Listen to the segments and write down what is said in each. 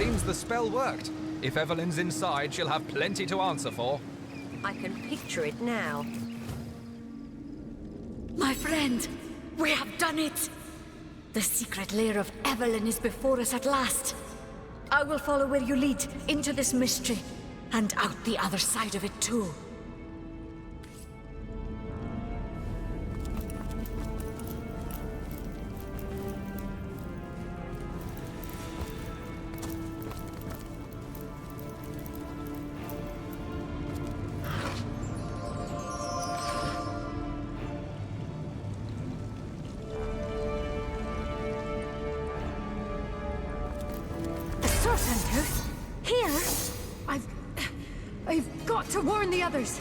Seems the spell worked. If Evelyn's inside, she'll have plenty to answer for. I can picture it now. My friend, we have done it! The secret lair of Evelyn is before us at last. I will follow where you lead, into this mystery, and out the other side of it too. I've got to warn the others.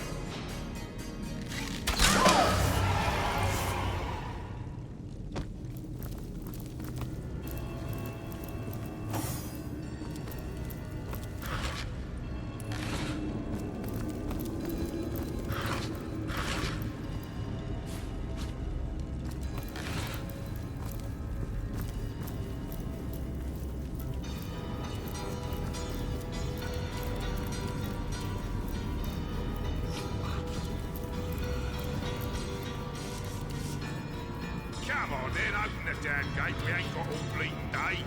Come on then, open the damn gate, we ain't got all bleeding day.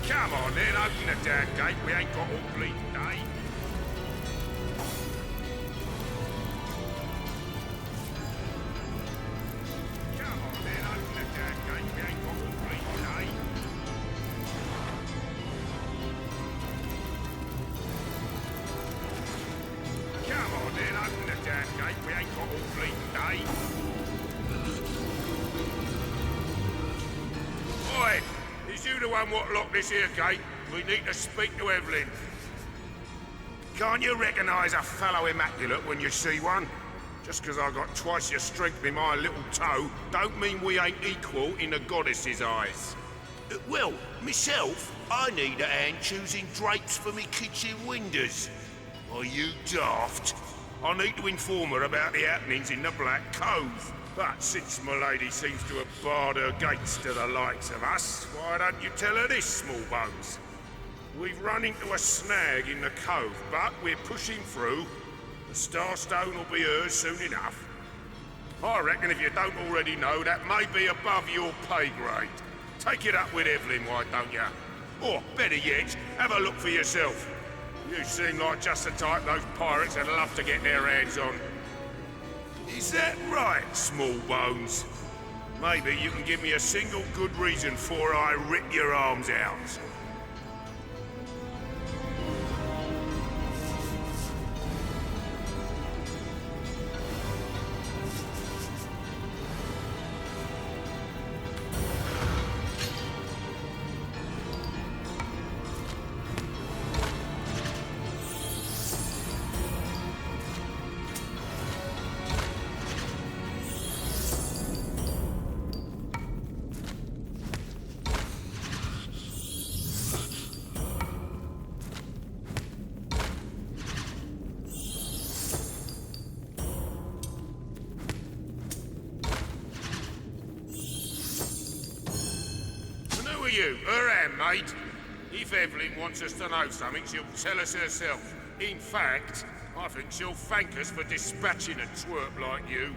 Come on then, open the damn gate, we ain't got all bleeding day. Come on then, open the damn gate, we ain't got all bleeding day. Come on then, open the damn gate, we ain't got all bleeding day. Oi! Is you the one what locked this here gate? We need to speak to Evelyn. Can't you recognise a fellow immaculate when you see one? Just 'cause I got twice your strength in my little toe, don't mean we ain't equal in the goddess's eyes. Well, myself, I need a hand choosing drapes for me kitchen windows. Are you daft? I need to inform her about the happenings in the Black Cove. But since my lady seems to have barred her gates to the likes of us, why don't you tell her this, small bones? We've run into a snag in the cove, but we're pushing through. The Starstone will be hers soon enough. I reckon if you don't already know, that may be above your pay grade. Take it up with Evelyn, why don't you? Or, better yet, have a look for yourself. You seem like just the type those pirates would love to get their hands on. Is that right, small bones? Maybe you can give me a single good reason before I rip your arms out. You, her handmaid. If Evelyn wants us to know something, she'll tell us herself. In fact, I think she'll thank us for dispatching a twerp like you.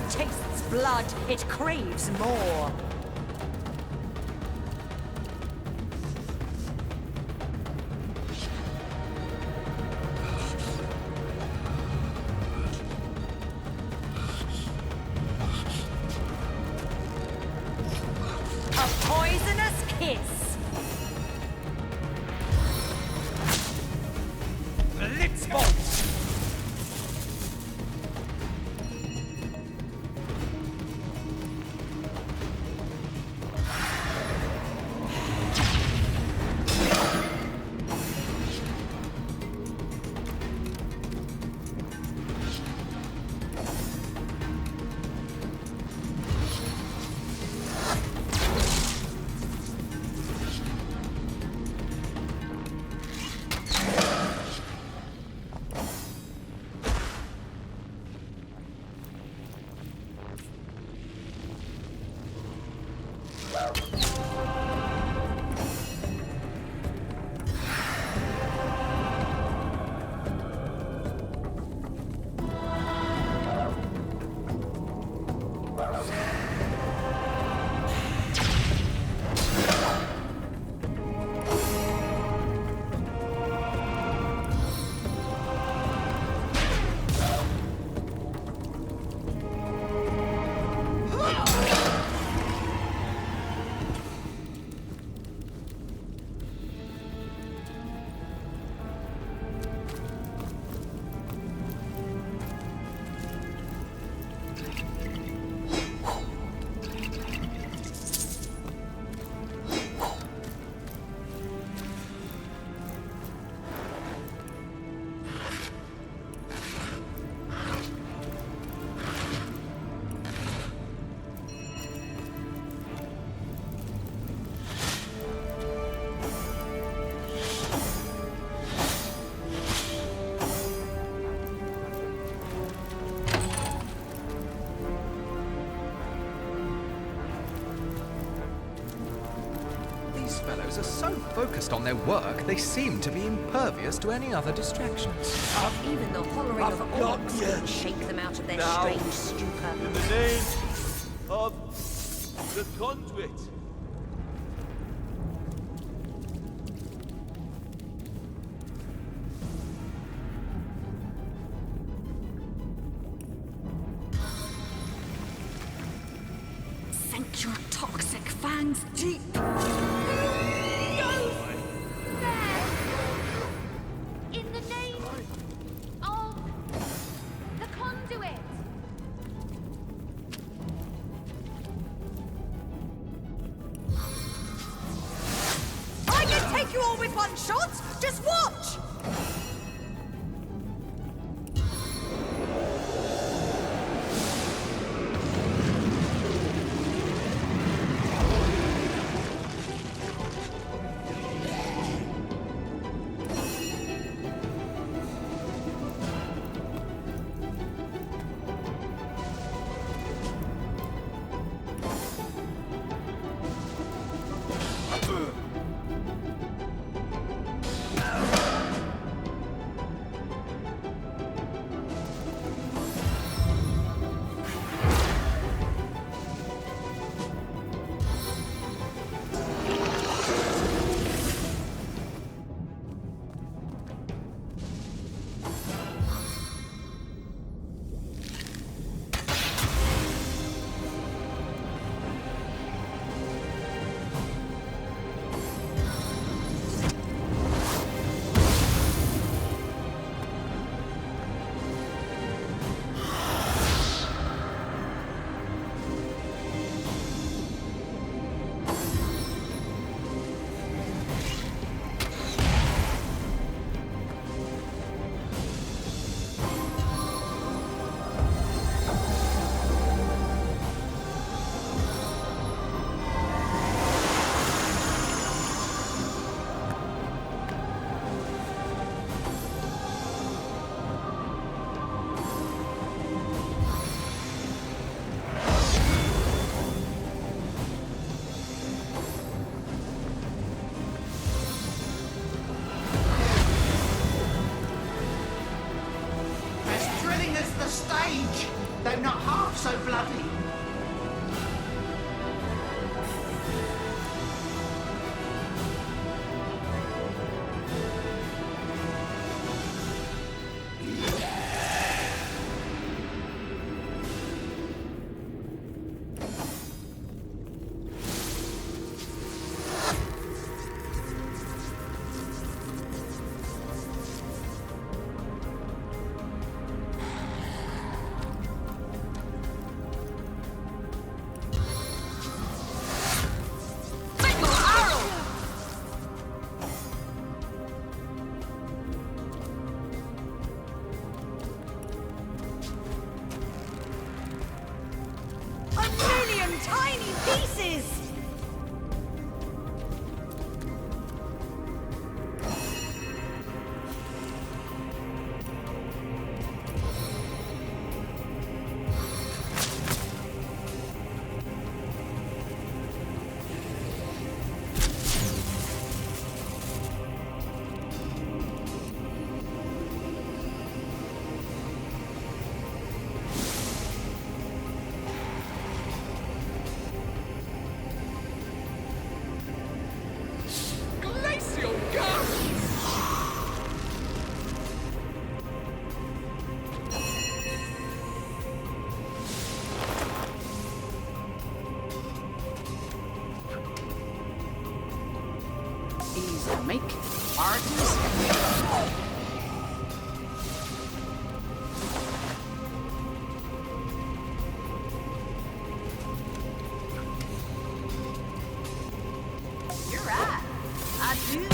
tastes blood, it craves more. A poisonous kiss. Blitzbolt! These fellows are so focused on their work, they seem to be impervious to any other distractions. Even the hollowing of orcs couldn't shake them out of their strange stupor. In the name of the conduit. Sink your toxic fangs deep. In the name of the conduit. I can take you all with one shot! Just watch! This drilling is the stage. though not half so bloody. Tiny pieces! Easy make. Artist. You're right. I do.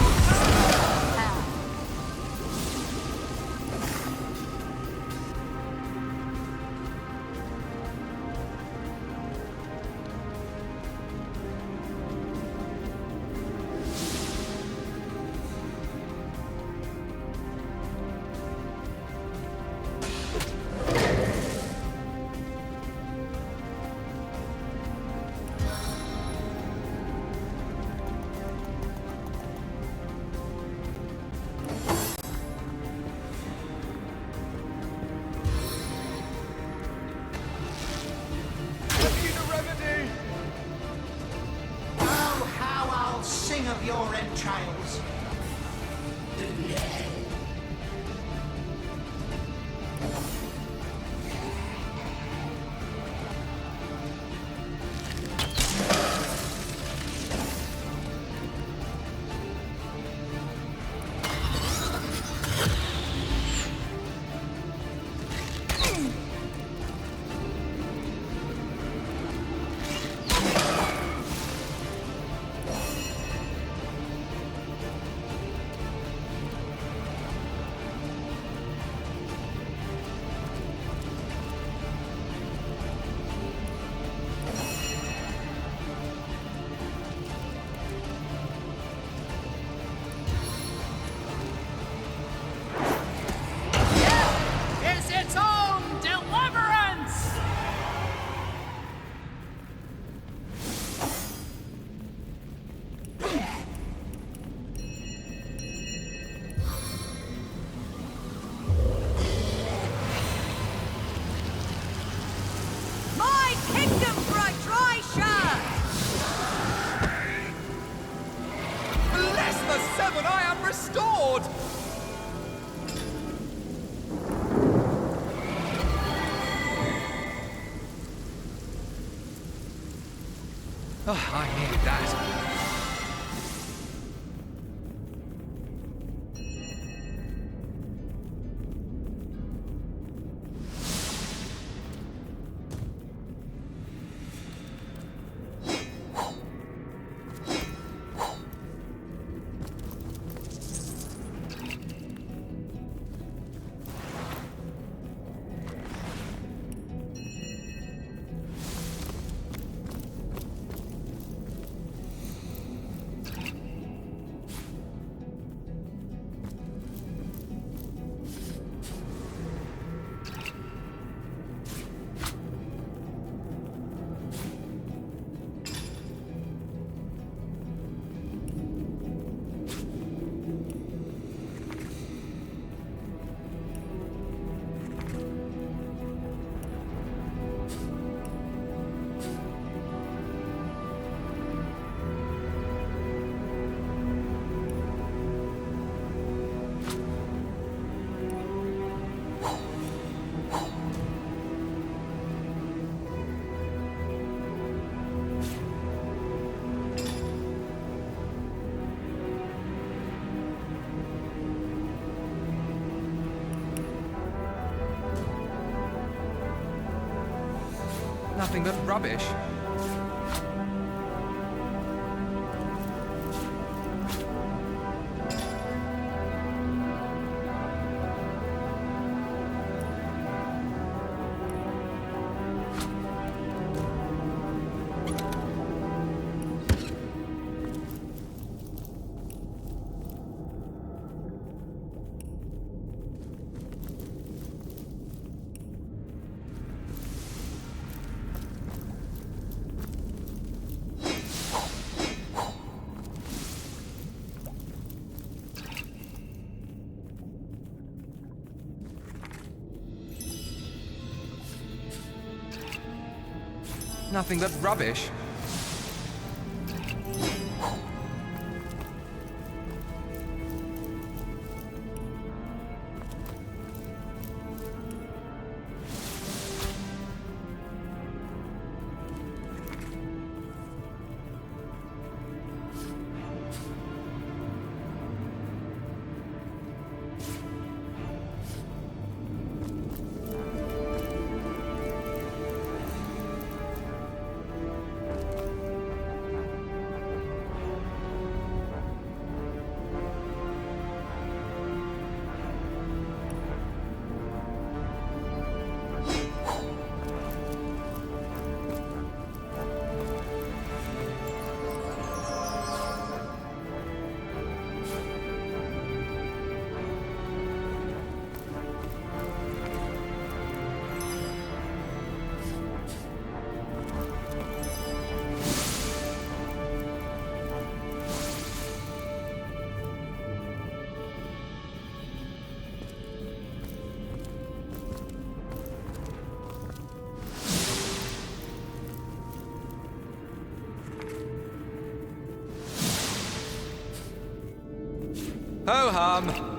Oh, how I'll sing of your entrails. Is its own deliverance! My kingdom for a dry shard! Bless the seven, I am restored! Oh, I needed that. Nothing but rubbish. Nothing but rubbish. Ho hum!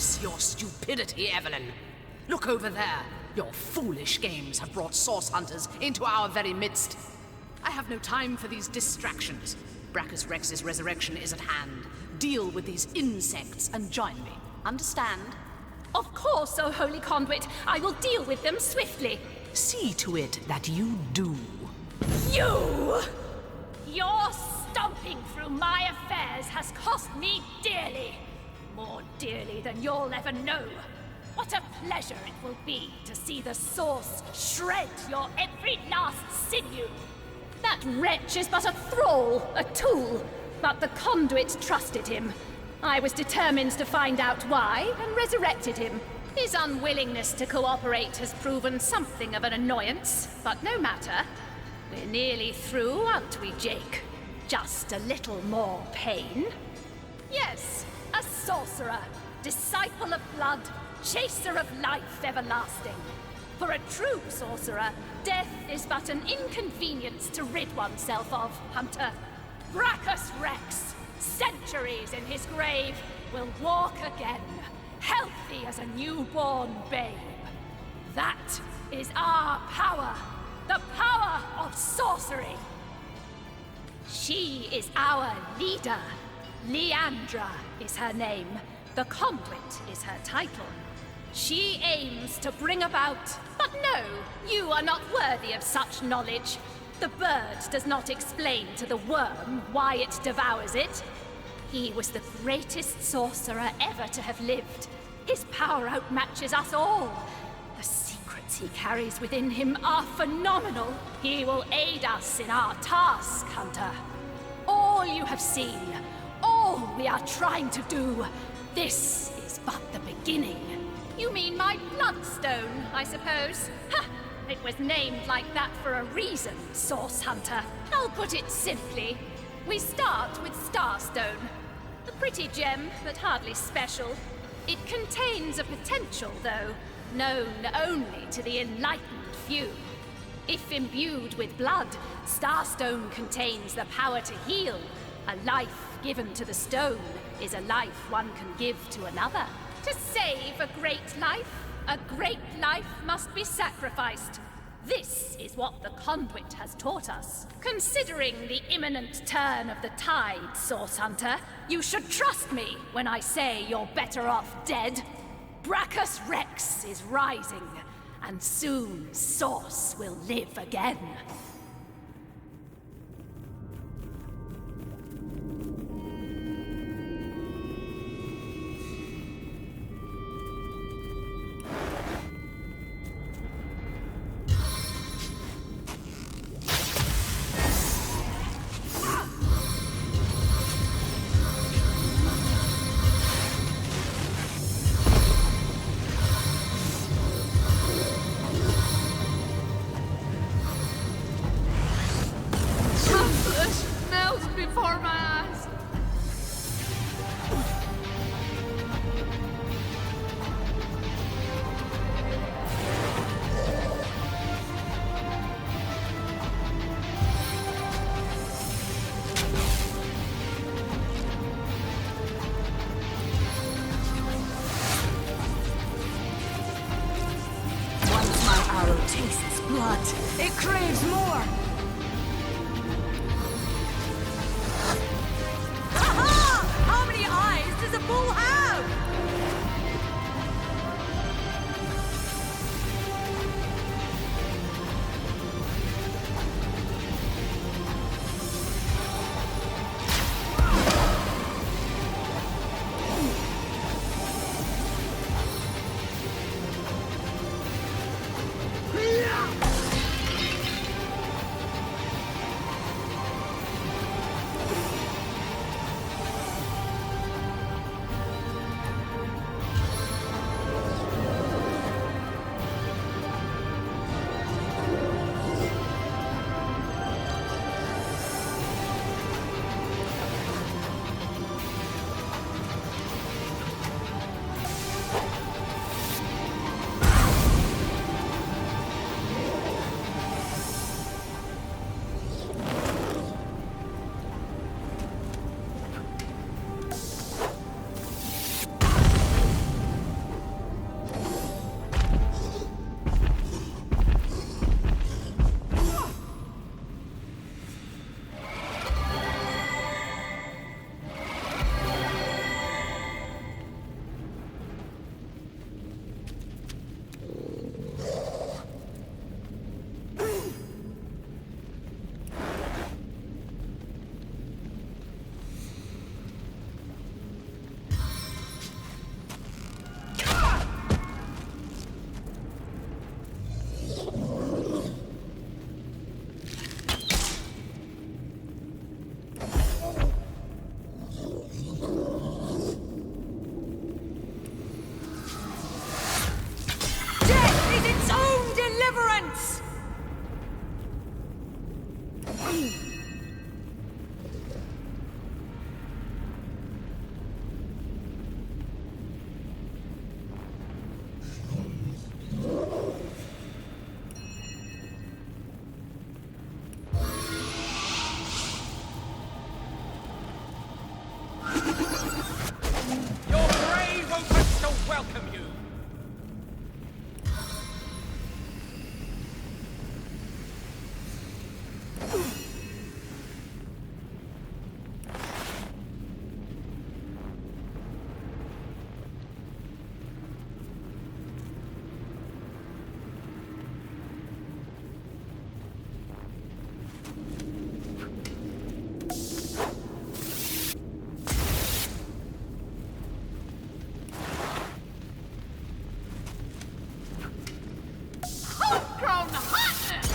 disgrace your stupidity, Evelyn. Look over there. Your foolish games have brought source hunters into our very midst. I have no time for these distractions. Brachus Rex's resurrection is at hand. Deal with these insects and join me. Understand? Of course, O Holy Conduit. I will deal with them swiftly. See to it that you do. You! Your stomping through my affairs has cost me dearly. More dearly than you'll ever know. What a pleasure it will be to see the Source shred your every last sinew. That wretch is but a thrall, a tool, but the Conduit trusted him. I was determined to find out why, and resurrected him. His unwillingness to cooperate has proven something of an annoyance, but no matter. We're nearly through, aren't we, Jake? Just a little more pain? Yes, a sorcerer, disciple of blood, chaser of life everlasting. For a true sorcerer, death is but an inconvenience to rid oneself of, Hunter. Brachus Rex, centuries in his grave, will walk again, healthy as a newborn babe. That is our power, the power of sorcery. She is our leader. Leandra is her name. The Conduit is her title. She aims to bring about... But no, you are not worthy of such knowledge. The bird does not explain to the worm why it devours it. He was the greatest sorcerer ever to have lived. His power outmatches us all. The secrets he carries within him are phenomenal. He will aid us in our task, Hunter. All you have seen, all we are trying to do, this is but the beginning. You mean my bloodstone, I suppose? Ha! It was named like that for a reason, Source Hunter. I'll put it simply. We start with Starstone. A pretty gem, but hardly special. It contains a potential, though, known only to the enlightened few. If imbued with blood, Starstone contains the power to heal. A life given to the stone is a life one can give to another. To save a great life must be sacrificed. This is what the Conduit has taught us. Considering the imminent turn of the tide, Source Hunter, you should trust me when I say you're better off dead. Brachus Rex is rising, and soon Source will live again. Before my eyes. Once my arrow tastes blood, it craves more. How many eyes does a bull have? homegrown hotness!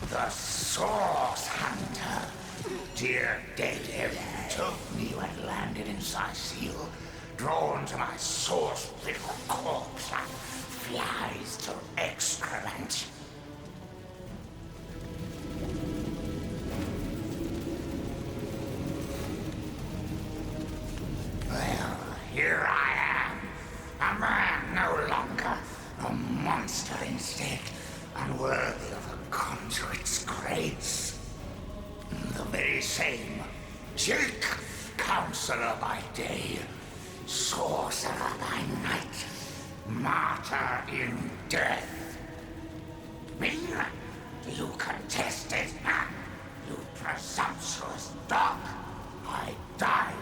The Source Hunter. Dear dead Evan told me you had landed in Sicil, drawn to my source-riddled corpse like flies to excrement. Well, here I am. A man no longer. A monster instead. Unworthy of a conduit's grace. The very same. Jake, counselor by day, sorcerer by night, martyr in death. Me? You contest it, huh? You presumptuous dog. I died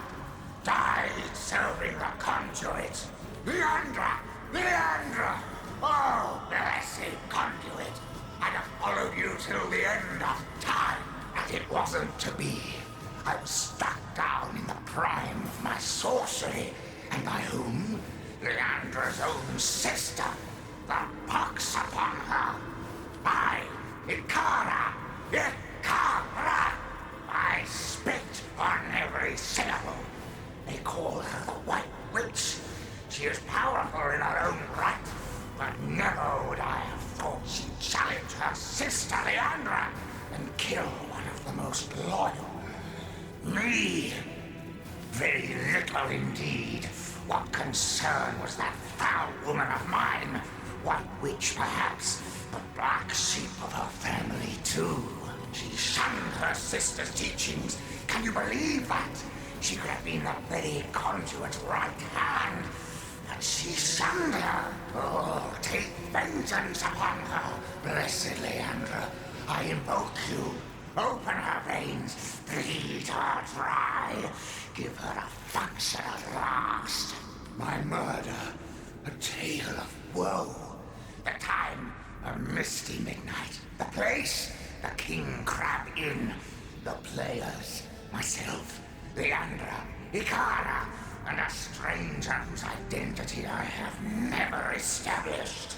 serving the conduit. Leandra! Leandra! Oh, blessed conduit! I'd have followed you till the end of time, and it wasn't to be. I was struck down in the prime of my sorcery, and by whom? Leandra's own sister. The pox upon her. I, Ikara! Ikara! I spit on every syllable. They call her the White Witch. She is powerful in her own right, but never would I have thought she'd challenge her sister Leandra and kill one of the most loyal. Me? Very little indeed. What concern was that foul woman of mine? White Witch, perhaps, but black sheep of her family too. She shunned her sister's teachings. Can you believe that? She could have been the very conduit's right hand. And she shunned her. Oh, take vengeance upon her, blessed Leandra. I invoke you. Open her veins, bleed her dry. Give her a function at last. My murder, a tale of woe. The time, a misty midnight. The place, the King Crab Inn. The players, myself, Leandra, Ikara, and a stranger whose identity I have never established.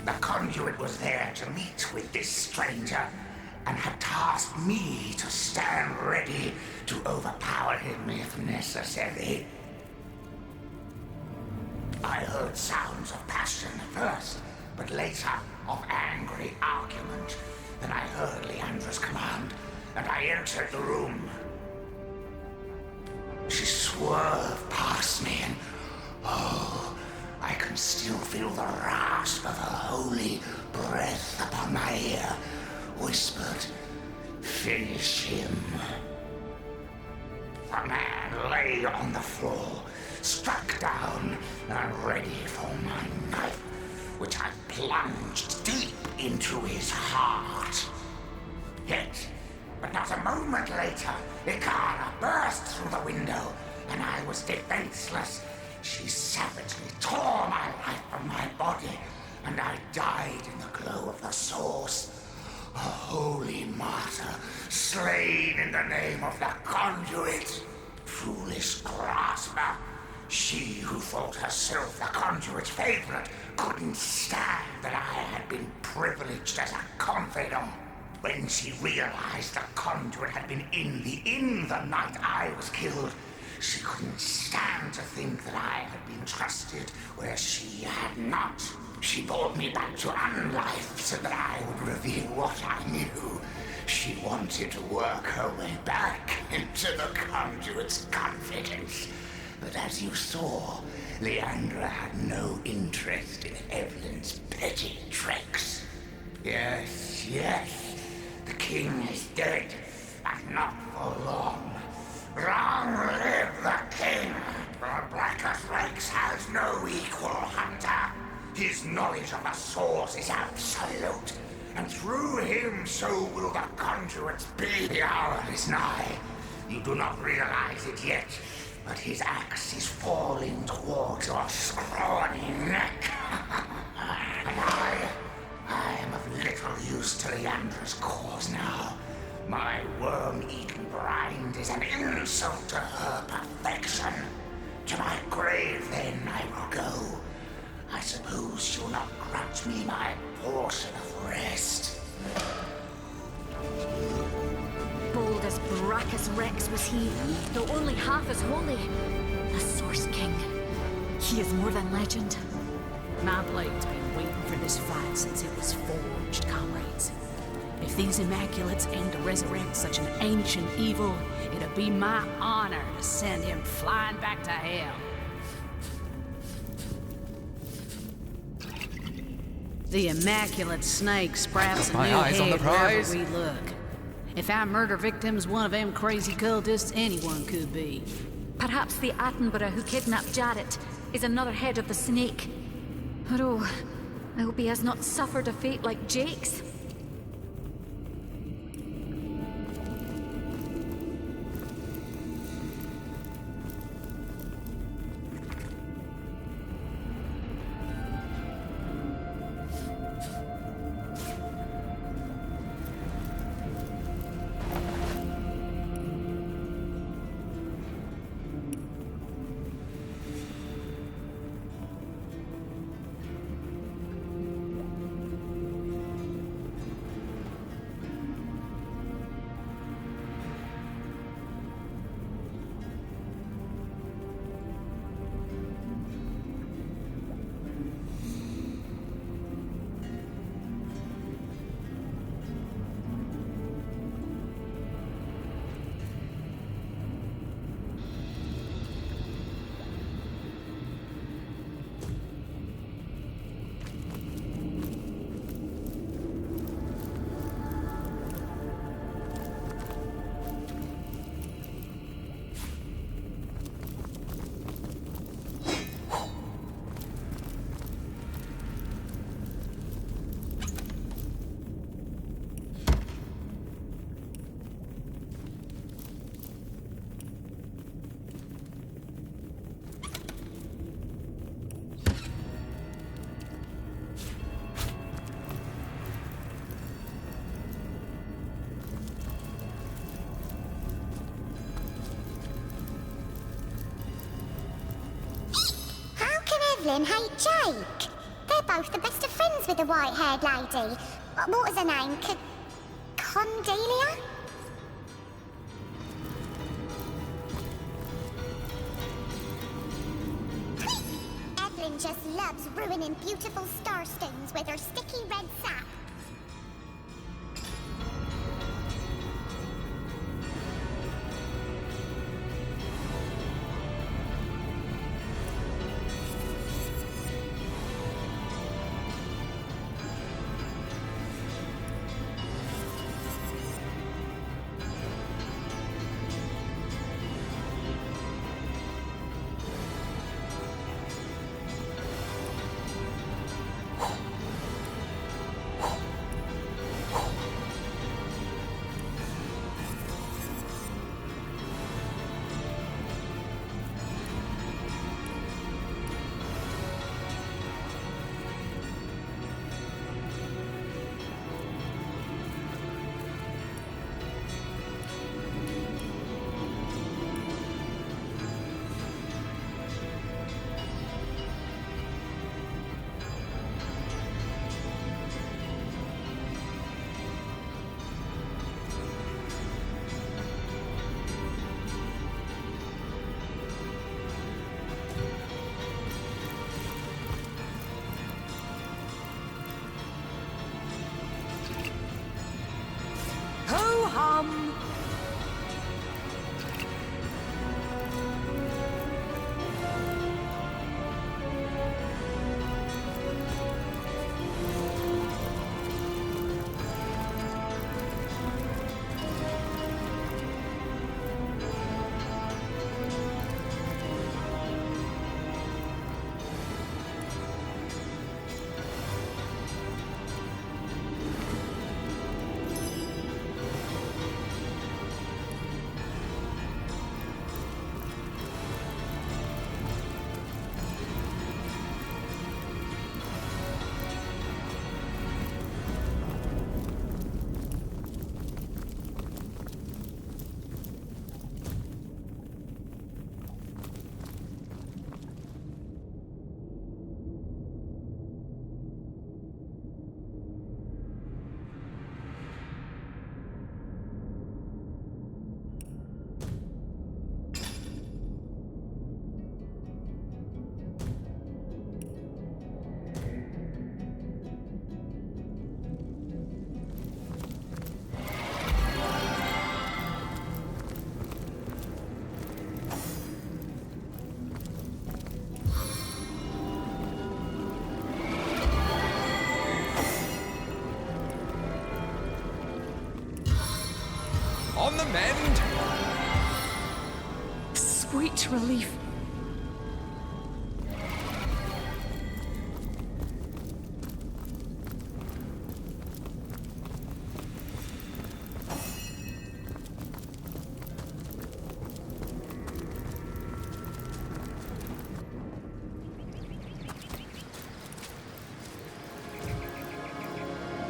The conduit was there to meet with this stranger, and had tasked me to stand ready to overpower him if necessary. I heard sounds of passion at first, but later of angry argument. Then I heard Leandra's command, and I entered the room. She swerved past me, and oh, I can still feel the rasp of her holy breath upon my ear. Whispered, "Finish him." The man lay on the floor, struck down and ready for my knife, which I plunged deep into his heart. Hit, but not a moment later, Ikara burst through the window, and I was defenseless. She savagely tore my life from my body, and I died in the glow of the source. A holy martyr, slain in the name of the conduit. Foolish grasper. She who thought herself the conduit's favorite couldn't stand that I had been privileged as a confidant. When she realized the conduit had been in the inn the night I was killed, she couldn't stand to think that I had been trusted where she had not. She brought me back to unlife so that I would reveal what I knew. She wanted to work her way back into the conduit's confidence. But as you saw, Leandra had no interest in Evelyn's petty tricks. Yes, yes, the king is dead, and not for long. Long live the king! The Blackest Rex has no equal, Hunter. His knowledge of the source is absolute, and through him so will the conduits be. The hour is nigh. You do not realize it yet, but his axe is falling towards your scrawny neck. And I am of little use to Leandra's cause now. My worm-eaten brand is an insult to her perfection. To my grave, then, I will go. I suppose you'll not grudge me my portion of rest. Bold as Brachus Rex was he, though only half as holy. The Source King. He is more than legend. My blade's been waiting for this fight since it was forged, comrades. If these Immaculates aim to resurrect such an ancient evil, it'll be my honor to send him flying back to hell. The Immaculate Snake sprouts a new My eyes on the head wherever prize. we look. If our murder victim's one of them crazy cultists, anyone could be. Perhaps the Attenborough who kidnapped Jarrett is another head of the snake. But oh, I hope he has not suffered a fate like Jake's. Evelyn hate Jake. They're both the best of friends with the white-haired lady. What was her name? Condelia? Evelyn just loves ruining beautiful starstones with her sticky red sap. sweet relief.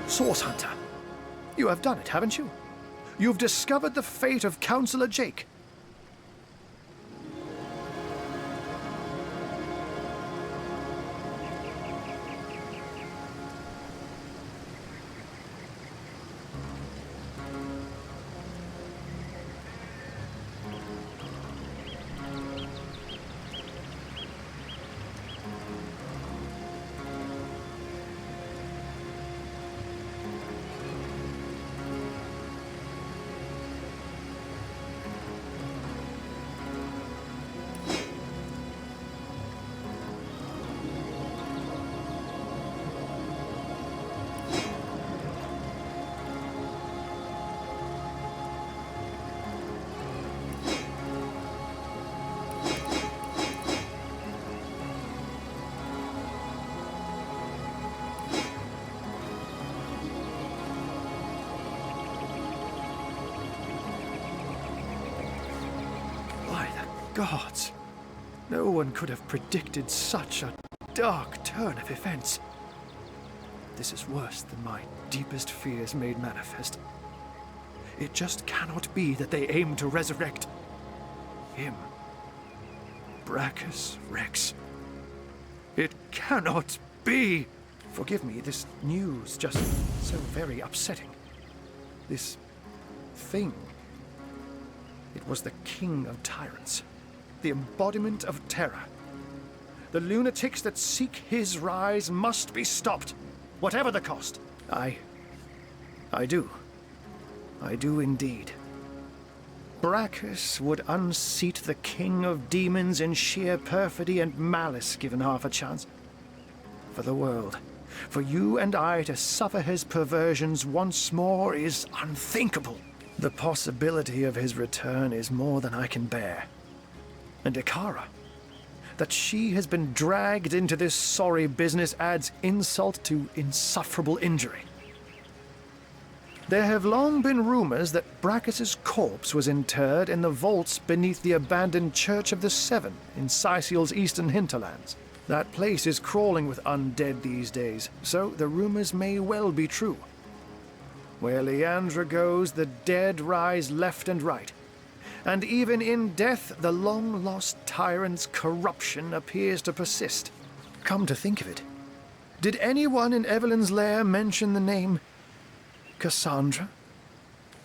Source Hunter, you have done it, haven't you? You've discovered the fate of Counselor Jake. Gods, no one could have predicted such a dark turn of events. This is worse than my deepest fears made manifest. It just cannot be that they aim to resurrect him, Brachus Rex. It cannot be! Forgive me, this news just so very upsetting. This thing. It was the king of tyrants. The embodiment of terror. The lunatics that seek his rise must be stopped, whatever the cost. I do. I do indeed. Brachus would unseat the king of demons in sheer perfidy and malice given half a chance. For the world, for you and I to suffer his perversions once more is unthinkable. The possibility of his return is more than I can bear. And Ikara, that she has been dragged into this sorry business adds insult to insufferable injury. There have long been rumors that Brachus's corpse was interred in the vaults beneath the abandoned Church of the Seven in Sicil's eastern hinterlands. That place is crawling with undead these days, so the rumors may well be true. Where Leandra goes, the dead rise left and right. And even in death, the long-lost tyrant's corruption appears to persist. Come to think of it, did anyone in Evelyn's lair mention the name Cassandra?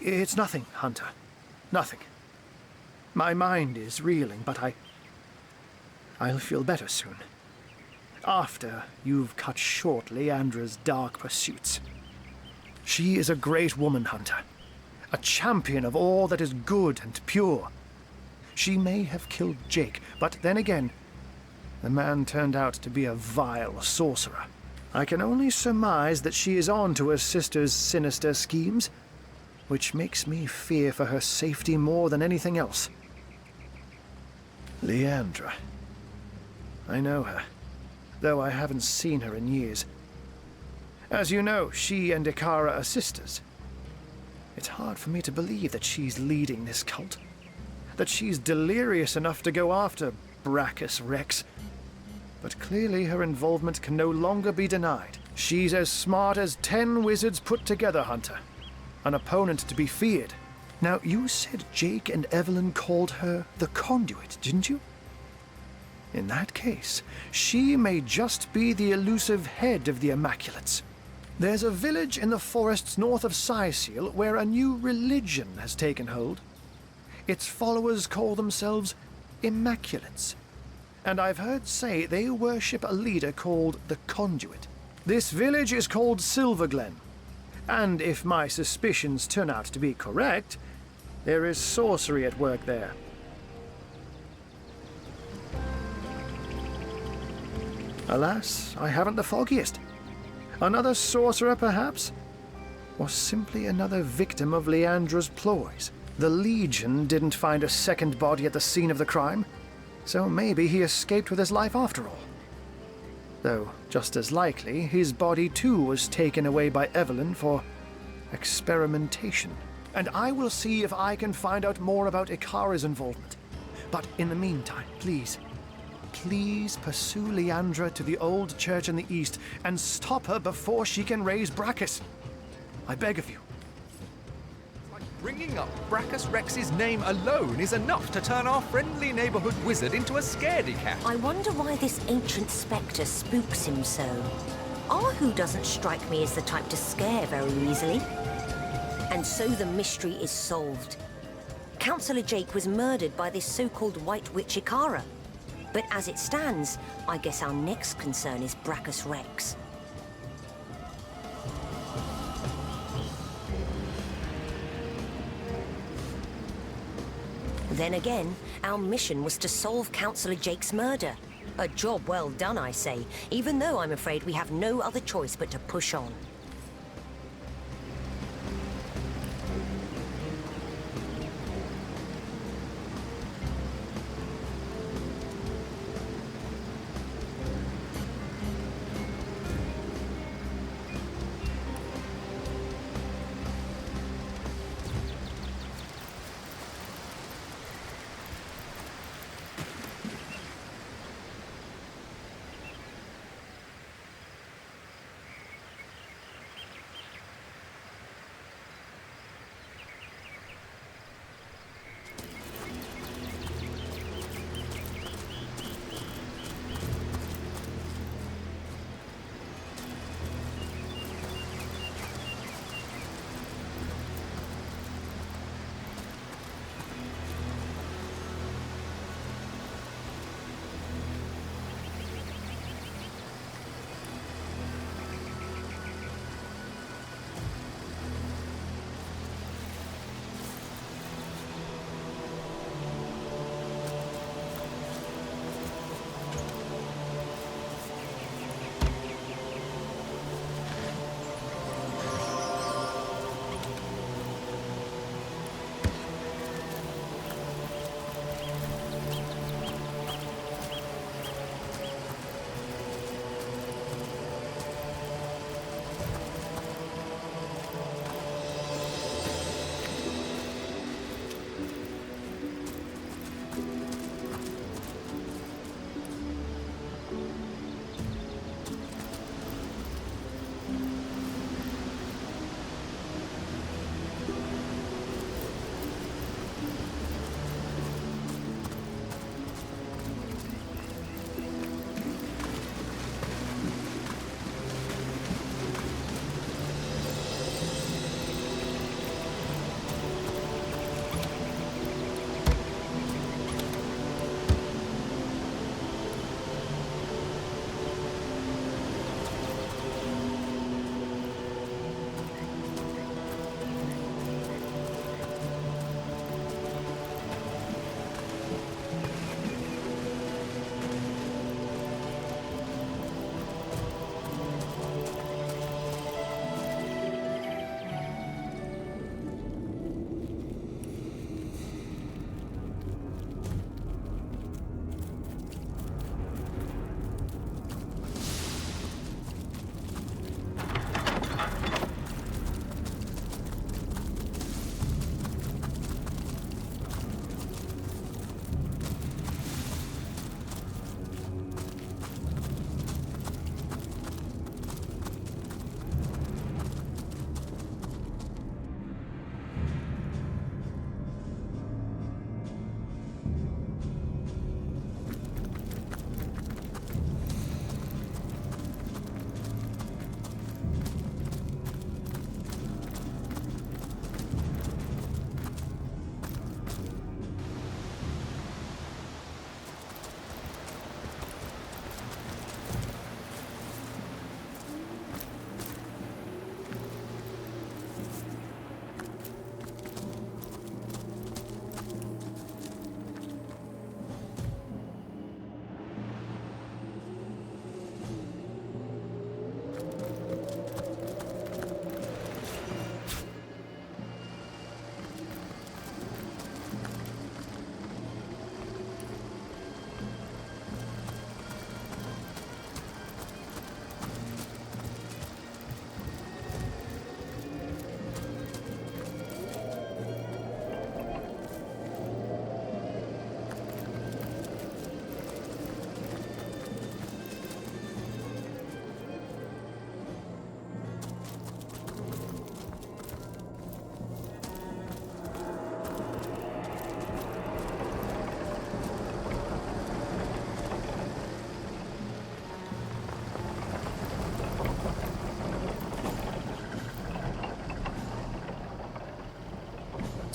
It's nothing, Hunter. Nothing. My mind is reeling, but I'll feel better soon. After you've cut short Leandra's dark pursuits. She is a great woman, Hunter. A champion of all that is good and pure. She may have killed Jake, but then again, the man turned out to be a vile sorcerer. I can only surmise that she is on to her sister's sinister schemes, which makes me fear for her safety more than anything else. Leandra. I know her, though I haven't seen her in years. As you know, she and Ikara are sisters. It's hard for me to believe that she's leading this cult. That she's delirious enough to go after Brachus Rex. But clearly her involvement can no longer be denied. She's as smart as 10 wizards put together, Hunter. An opponent to be feared. Now, you said Jake and Evelyn called her the Conduit, didn't you? In that case, she may just be the elusive head of the Immaculates. There's a village in the forests north of Sicil where a new religion has taken hold. Its followers call themselves Immaculates. And I've heard say they worship a leader called the Conduit. This village is called Silverglen. And if my suspicions turn out to be correct, there is sorcery at work there. Alas, I haven't the foggiest. Another sorcerer, perhaps? Or simply another victim of Leandra's ploys? The Legion didn't find a second body at the scene of the crime, so maybe he escaped with his life after all. Though, just as likely, his body too was taken away by Evelyn for experimentation. And I will see if I can find out more about Ikara's involvement. But in the meantime, please pursue Leandra to the old church in the east and stop her before she can raise Brachus. I beg of you. Bringing up Brachus Rex's name alone is enough to turn our friendly neighborhood wizard into a scaredy cat. I wonder why this ancient spectre spooks him so. Ahu doesn't strike me as the type to scare very easily. And so the mystery is solved. Councillor Jake was murdered by this so-called White Witch Ikara. But as it stands, I guess our next concern is Brachus Rex. Then again, our mission was to solve Councillor Jake's murder. A job well done, I say, even though I'm afraid we have no other choice but to push on.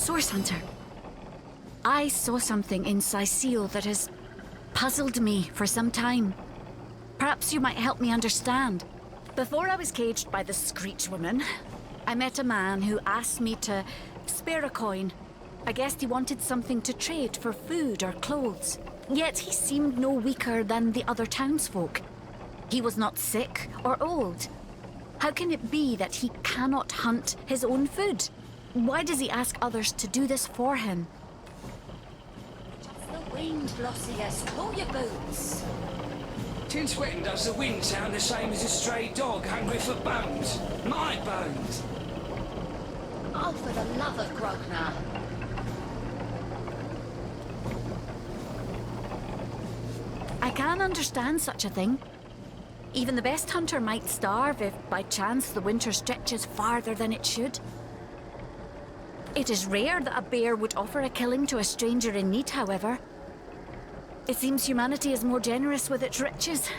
Source Hunter, I saw something in Sicile that has puzzled me for some time. Perhaps you might help me understand. Before I was caged by the Screech Woman, I met a man who asked me to spare a coin. I guessed he wanted something to trade for food or clothes. Yet he seemed no weaker than the other townsfolk. He was not sick or old. How can it be that he cannot hunt his own food? Why does he ask others to do this for him? Just the wind, Blossius. Pull your boots. Since when does the wind sound the same as a stray dog hungry for bones? My bones! Oh, for the love of Grognar. I can understand such a thing. Even the best hunter might starve if, by chance, the winter stretches farther than it should. It is rare that a bear would offer a killing to a stranger in need, however. It seems humanity is more generous with its riches.